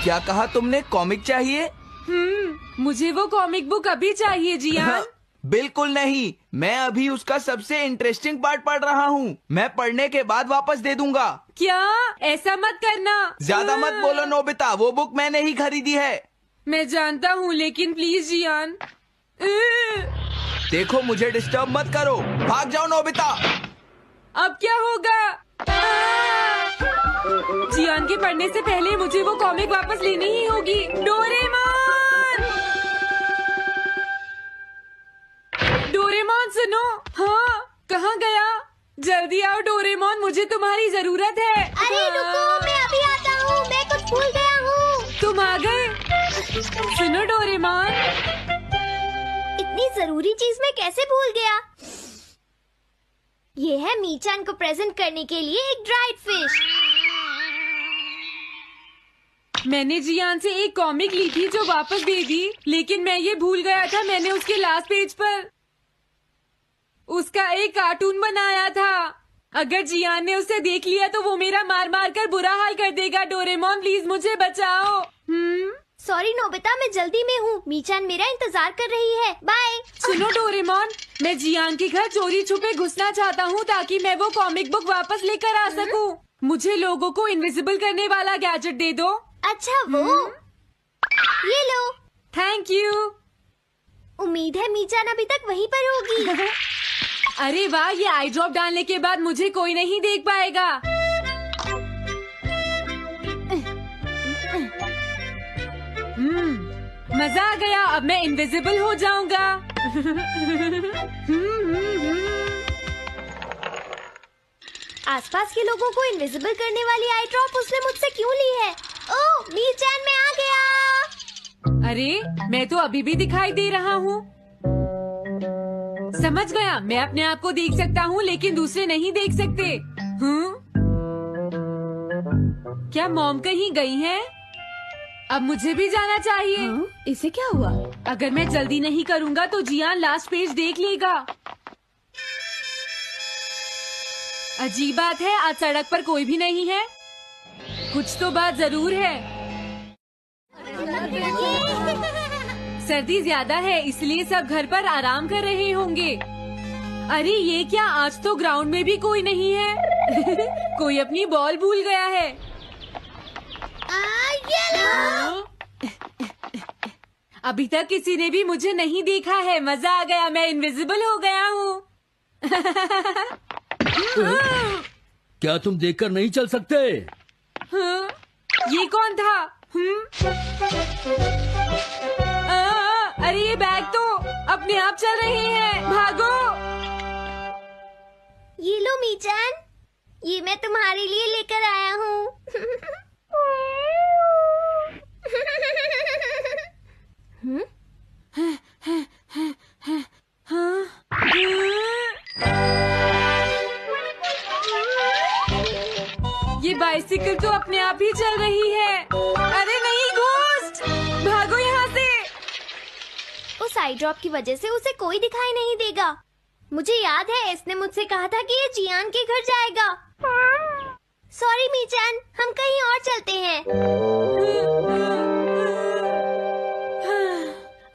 क्या कहा तुमने? कॉमिक चाहिए? मुझे वो कॉमिक बुक अभी चाहिए जियान। बिल्कुल नहीं, मैं अभी उसका सबसे इंटरेस्टिंग पार्ट पढ़ रहा हूँ। मैं पढ़ने के बाद वापस दे दूंगा। क्या? ऐसा मत करना। ज्यादा मत बोलो नोबिता, वो बुक मैंने ही खरीदी है। मैं जानता हूँ, लेकिन प्लीज जियान। देखो, मुझे डिस्टर्ब मत करो। भाग जाओ नोबिता। अब क्या होगा? जियान के पढ़ने से पहले मुझे वो कॉमिक वापस लेनी ही होगी। डोरेमोन! डोरेमोन सुनो। हाँ, कहाँ गया? जल्दी आओ डोरेमोन, मुझे तुम्हारी जरूरत है। अरे रुको, मैं अभी आता हूँ। मैं कुछ भूल गया हूँ। तुम आ गए? सुनो डोरेमोन, इतनी जरूरी चीज मैं कैसे भूल गया? ये है मीचान को प्रेजेंट करने के लिए एक ड्राइड फिश। मैंने जियान से एक कॉमिक ली थी जो वापस दे दी, लेकिन मैं ये भूल गया था मैंने उसके लास्ट पेज पर उसका एक कार्टून बनाया था। अगर जियान ने उसे देख लिया तो वो मेरा मार मार कर बुरा हाल कर देगा। डोरेमोन प्लीज मुझे बचाओ। सॉरी नोबिता, मैं जल्दी में हूँ। मीचान मेरा इंतजार कर रही है। बाय। सुनो डोरेमोन, मैं जियान के घर चोरी छुपे घुसना चाहता हूँ ताकि मैं वो कॉमिक बुक वापस लेकर आ सकूँ। मुझे लोगों को इनविजिबल करने वाला गैजेट दे दो। अच्छा वो ये लो। Thank you. उम्मीद है मीचान अभी तक वहीं पर होगी। अरे वाह, ये आई ड्रॉप डालने के बाद मुझे कोई नहीं देख पाएगा। मजा आ गया, अब मैं इनविजिबल हो जाऊंगा। आसपास के लोगों को इनविजिबल करने वाली आई ड्रॉप उसने मुझसे क्यों ली है? ओह, मीचान मैं आ गया। अरे, मैं तो अभी भी दिखाई दे रहा हूँ। समझ गया, मैं अपने आप को देख सकता हूँ लेकिन दूसरे नहीं देख सकते। क्या मॉम कहीं गई हैं? अब मुझे भी जाना चाहिए। इसे क्या हुआ? अगर मैं जल्दी नहीं करूँगा तो जियान लास्ट पेज देख लेगा। अजीब बात है, आज सड़क पर कोई भी नहीं है। कुछ तो बात जरूर है। सर्दी ज्यादा है इसलिए सब घर पर आराम कर रहे होंगे। अरे ये क्या, आज तो ग्राउंड में भी कोई नहीं है। कोई अपनी बॉल भूल गया है। अभी तक किसी ने भी मुझे नहीं देखा है। मजा आ गया, मैं इनविजिबल हो गया हूँ। क्या तुम देखकर नहीं चल सकते? ये कौन था? अरे ये बैग तो अपने आप चल रहे हैं। भागो। ये लो मीचान, ये मैं तुम्हारे लिए लेकर आया हूँ। ये बाइसिकल तो अपने आप ही चल रही है। अरे नहीं, घोस्ट! भागो यहाँ से। उस आई ड्रॉप की वजह से उसे कोई दिखाई नहीं देगा। मुझे याद है इसने मुझसे कहा था कि ये जियान के घर जाएगा। सॉरी मीचान, हम कहीं और चलते हैं।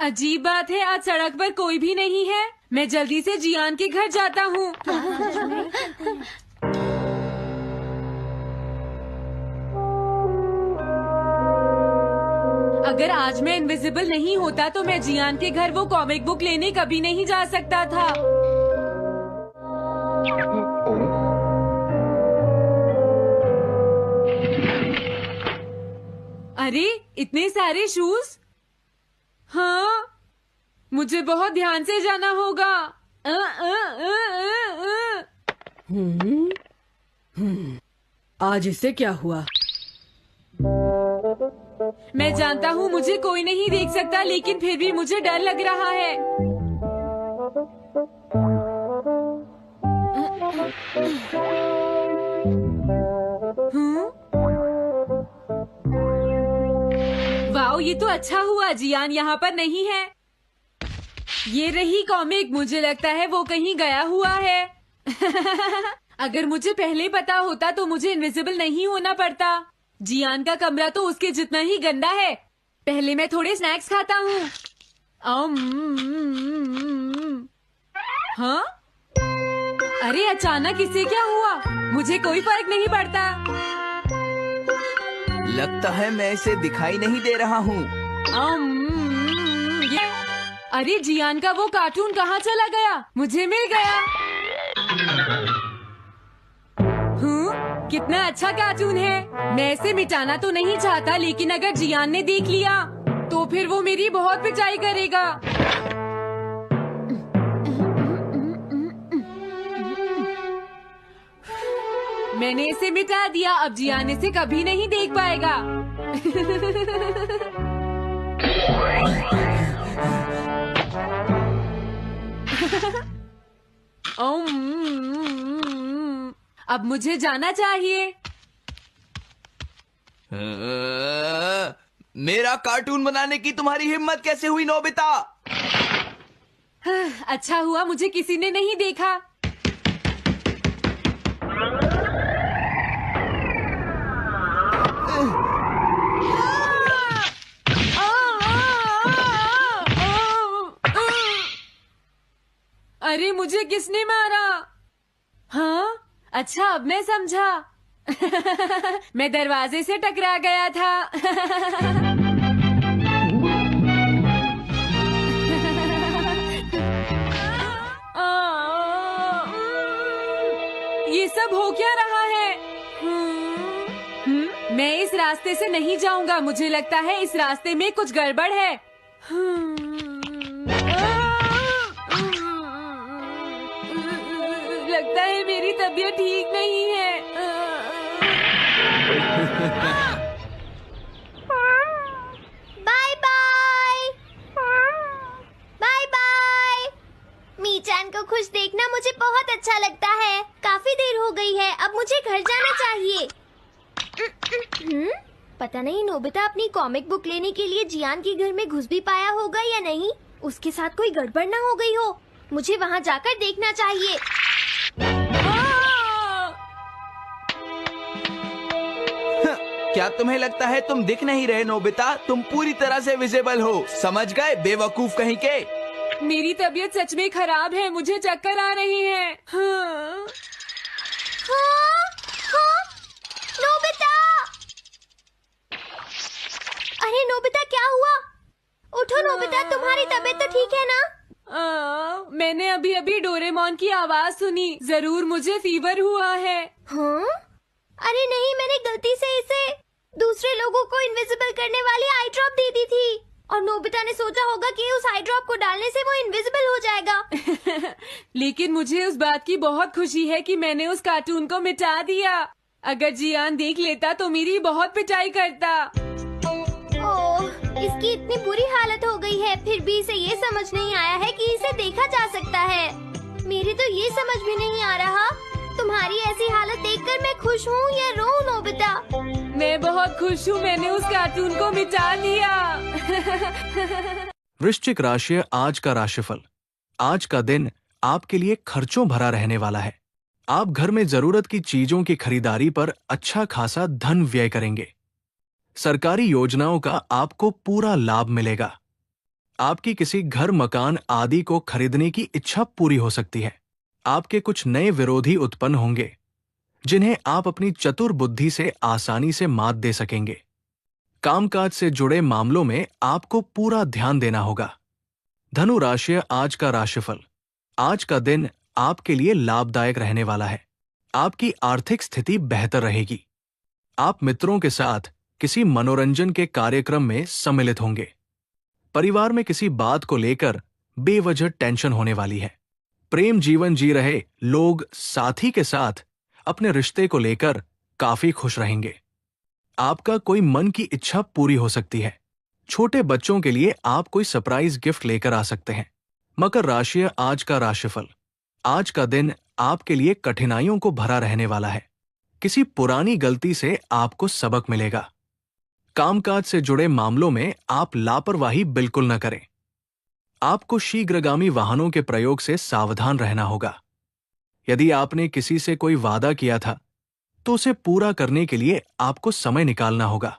अजीब बात है, आज सड़क पर कोई भी नहीं है। मैं जल्दी से जियान के घर जाता हूँ। अगर आज मैं इनविजिबल नहीं होता तो मैं जियान के घर वो कॉमिक बुक लेने कभी नहीं जा सकता था। अरे इतने सारे शूज। हाँ, मुझे बहुत ध्यान से जाना होगा। आज इससे क्या हुआ? मैं जानता हूँ मुझे कोई नहीं देख सकता, लेकिन फिर भी मुझे डर लग रहा है। वाओ, ये तो अच्छा हुआ जियान यहाँ पर नहीं है। ये रही कॉमिक, मुझे लगता है वो कहीं गया हुआ है। अगर मुझे पहले पता होता तो मुझे इनविजिबल नहीं होना पड़ता। जियान का कमरा तो उसके जितना ही गंदा है। पहले मैं थोड़े स्नैक्स खाता हूँ। हाँ? अरे अचानक इसे क्या हुआ? मुझे कोई फर्क नहीं पड़ता। लगता है मैं इसे दिखाई नहीं दे रहा हूँ। अरे जियान का वो कार्टून कहाँ चला गया? मुझे मिल गया। कितना अच्छा कार्टून है। मैं इसे मिटाना तो नहीं चाहता, लेकिन अगर जियान ने देख लिया तो फिर वो मेरी बहुत पिटाई करेगा। मैंने इसे मिटा दिया, अब जियान इसे कभी नहीं देख पाएगा। अब मुझे जाना चाहिए। मेरा कार्टून बनाने की तुम्हारी हिम्मत कैसे हुई नोबिता? अच्छा हुआ मुझे किसी ने नहीं देखा। अरे मुझे किसने मारा? हाँ, अच्छा अब मैं समझा। मैं दरवाजे से टकरा गया था। ये सब हो क्या रहा है? मैं इस रास्ते से नहीं जाऊंगा। मुझे लगता है इस रास्ते में कुछ गड़बड़ है। लगता है मेरी तबीयत ठीक नहीं है। Bye bye. Bye bye. मीचान को खुश देखना मुझे बहुत अच्छा लगता है। काफी देर हो गई है, अब मुझे घर जाना चाहिए। पता नहीं नोबिता अपनी कॉमिक बुक लेने के लिए जियान के घर में घुस भी पाया होगा या नहीं। उसके साथ कोई गड़बड़ ना हो गई हो। मुझे वहाँ जाकर देखना चाहिए। क्या तुम्हें लगता है तुम दिख नहीं रहे नोबिता? तुम पूरी तरह से विजिबल हो। समझ गए बेवकूफ कहीं के। मेरी तबीयत सच में खराब है। मुझे चक्कर आ रहे हैं। हाँ। नोबिता! अरे नोबिता क्या हुआ? उठो नोबिता, तुम्हारी तबीयत तो ठीक है ना? मैंने अभी अभी डोरेमोन की आवाज सुनी। जरूर मुझे फीवर हुआ है। हाँ? अरे नहीं, मैंने गलती से इसे दूसरे लोगों को इनविजिबल करने वाली आई ड्रॉप दे दी थी और नोबिता ने सोचा होगा कि उस आई ड्रॉप को डालने से वो इनविजिबल हो जाएगा। लेकिन मुझे उस बात की बहुत खुशी है कि मैंने उस कार्टून को मिटा दिया। अगर जियान देख लेता तो मेरी बहुत पिटाई करता। ओह, इसकी इतनी बुरी हालत हो गई है, फिर भी इसे ये समझ नहीं आया है कि इसे देखा जा सकता है। मेरे तो ये समझ भी नहीं आ रहा। तुम्हारी ऐसी हालत देखकर मैं खुश हूँ या रोऊं नोबिता? मैं बहुत खुश हूँ, मैंने उस कार्टून को मिटा दिया। वृश्चिक राशि आज का राशिफल। आज का दिन आपके लिए खर्चों भरा रहने वाला है। आप घर में जरूरत की चीजों की खरीदारी पर अच्छा खासा धन व्यय करेंगे। सरकारी योजनाओं का आपको पूरा लाभ मिलेगा। आपकी किसी घर मकान आदि को खरीदने की इच्छा पूरी हो सकती है। आपके कुछ नए विरोधी उत्पन्न होंगे जिन्हें आप अपनी चतुर बुद्धि से आसानी से मात दे सकेंगे। कामकाज से जुड़े मामलों में आपको पूरा ध्यान देना होगा। धनु राशि आज का राशिफल। आज का दिन आपके लिए लाभदायक रहने वाला है। आपकी आर्थिक स्थिति बेहतर रहेगी। आप मित्रों के साथ किसी मनोरंजन के कार्यक्रम में सम्मिलित होंगे। परिवार में किसी बात को लेकर बेवजह टेंशन होने वाली है। प्रेम जीवन जी रहे लोग साथी के साथ अपने रिश्ते को लेकर काफी खुश रहेंगे। आपका कोई मन की इच्छा पूरी हो सकती है। छोटे बच्चों के लिए आप कोई सरप्राइज गिफ्ट लेकर आ सकते हैं। मकर राशि आज का राशिफल। आज का दिन आपके लिए कठिनाइयों को भरा रहने वाला है। किसी पुरानी गलती से आपको सबक मिलेगा। कामकाज से जुड़े मामलों में आप लापरवाही बिल्कुल न करें। आपको शीघ्रगामी वाहनों के प्रयोग से सावधान रहना होगा। यदि आपने किसी से कोई वादा किया था तो उसे पूरा करने के लिए आपको समय निकालना होगा।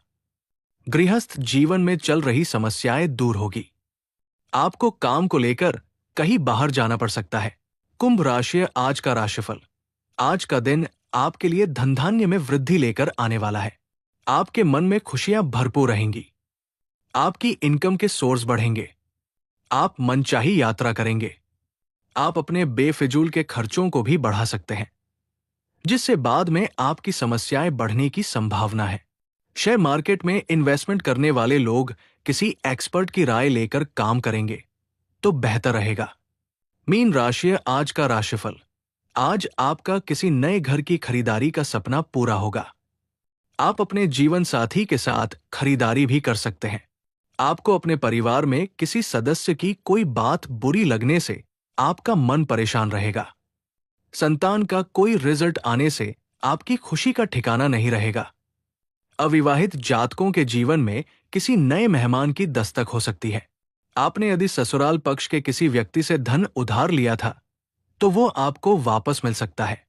गृहस्थ जीवन में चल रही समस्याएं दूर होगी। आपको काम को लेकर कहीं बाहर जाना पड़ सकता है। कुंभ राशि आज का राशिफल। आज का दिन आपके लिए धन धान्य में वृद्धि लेकर आने वाला है। आपके मन में खुशियां भरपूर रहेंगी। आपकी इनकम के सोर्स बढ़ेंगे। आप मनचाही यात्रा करेंगे। आप अपने बेफिजूल के खर्चों को भी बढ़ा सकते हैं, जिससे बाद में आपकी समस्याएं बढ़ने की संभावना है। शेयर मार्केट में इन्वेस्टमेंट करने वाले लोग किसी एक्सपर्ट की राय लेकर काम करेंगे तो बेहतर रहेगा। मीन राशि आज का राशिफल। आज आपका किसी नए घर की खरीदारी का सपना पूरा होगा। आप अपने जीवन साथी के साथ खरीदारी भी कर सकते हैं। आपको अपने परिवार में किसी सदस्य की कोई बात बुरी लगने से आपका मन परेशान रहेगा। संतान का कोई रिजल्ट आने से आपकी खुशी का ठिकाना नहीं रहेगा। अविवाहित जातकों के जीवन में किसी नए मेहमान की दस्तक हो सकती है। आपने यदि ससुराल पक्ष के किसी व्यक्ति से धन उधार लिया था तो वो आपको वापस मिल सकता है।